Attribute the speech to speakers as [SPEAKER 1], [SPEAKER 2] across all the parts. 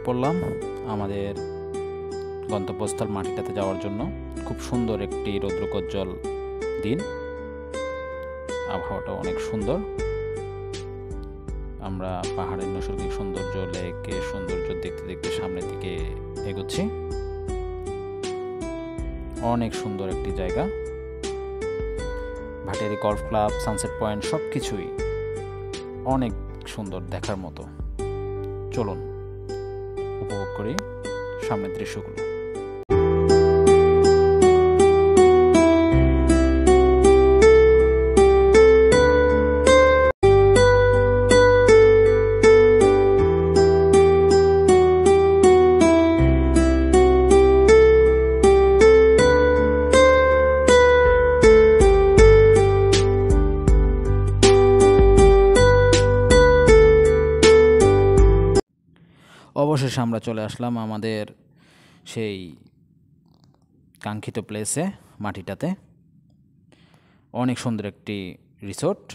[SPEAKER 1] পড়লাম আমাদের গন্তব্যস্থল মাটিটাতে যাওয়ার জন্য। খুব সুন্দর একটি রৌদ্রোজ্জ্বল দিন, আবহাওয়াটা অনেক সুন্দর। আমরা পাহাড়ের নৈসর্গিক সৌন্দর্য, লেকের সৌন্দর্য দেখতে দেখতে সামনের দিকে এগোচ্ছি। অনেক সুন্দর একটি জায়গা। Bhatiary golf club, sunset point সব কিছুই অনেক সুন্দর, দেখার মতো। চলুন উপভোগ করি সামনের দৃশ্যগুলো। অবশেষে আমরা চলে আসলাম আমাদের সেই কাঙ্ক্ষিত প্লেসে, মাটিটাতে। অনেক সুন্দর একটি রিসোর্ট।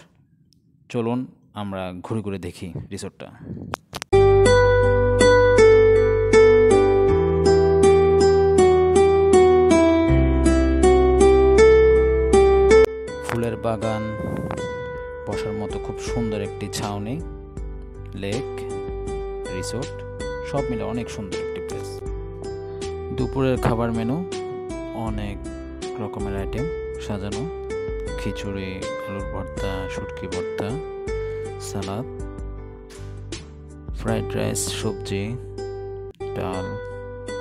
[SPEAKER 1] চলুন আমরা ঘুরে ঘুরে দেখি রিসোর্টটা। ফুলের বাগান, বসার মতো খুব সুন্দর একটি ছাউনি, লেক, রিসোর্ট সব মিলে অনেক সুন্দর একটি প্লেস। দুপুরের খাবার মেনু, অনেক রকমের আইটেম সাজানো। খিচুড়ি, আলুর ভর্তা, শুটকি ভর্তা, সালাদ, ফ্রাইড রাইস, সবজি, ডাল,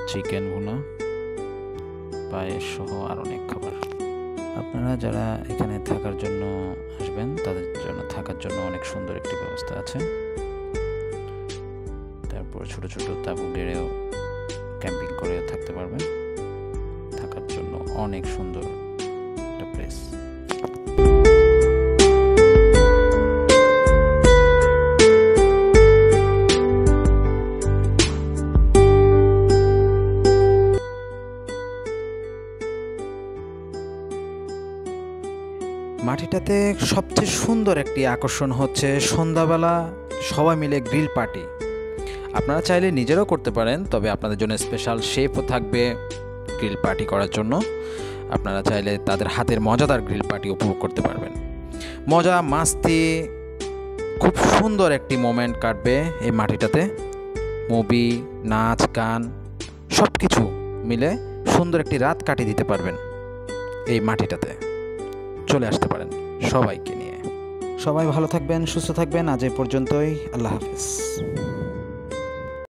[SPEAKER 1] চিকেন ভুনা, পায়েস সহ আর অনেক খাবার। আপনারা যারা এখানে থাকার জন্য আসবেন তাদের জন্য থাকার জন্য অনেক সুন্দর একটি ব্যবস্থা আছে। তারপর ছোট ছোট তাঁবু গেড়েও ক্যাম্পিং করে থাকতে পারবেন। থাকার জন্য অনেক সুন্দর একটা প্লেস। মাটিটাতে সবচেয়ে সুন্দর একটি আকর্ষণ হচ্ছে সন্ধ্যাবেলা সবাই মিলে গ্রিল পার্টি। আপনারা চাইলে নিজেরাও করতে পারেন, তবে আপনাদের জন্য স্পেশাল শেফও থাকবে গ্রিল পার্টি করার জন্য। আপনারা চাইলে তাদের হাতের মজাদার গ্রিল পার্টি উপভোগ করতে পারবেন। মজা মাস্তি, খুব সুন্দর একটি মোমেন্ট কাটবে এই মাটিটাতে। মুভি, নাচ, গান সব কিছু মিলে সুন্দর একটি রাত কাটিয়ে দিতে পারবেন এই মাটিটাতে। চলে আসতে পারেন সবাইকে নিয়ে। সবাই ভালো থাকবেন, সুস্থ থাকবেন। আজ এই পর্যন্তই। আল্লাহ হাফেজ।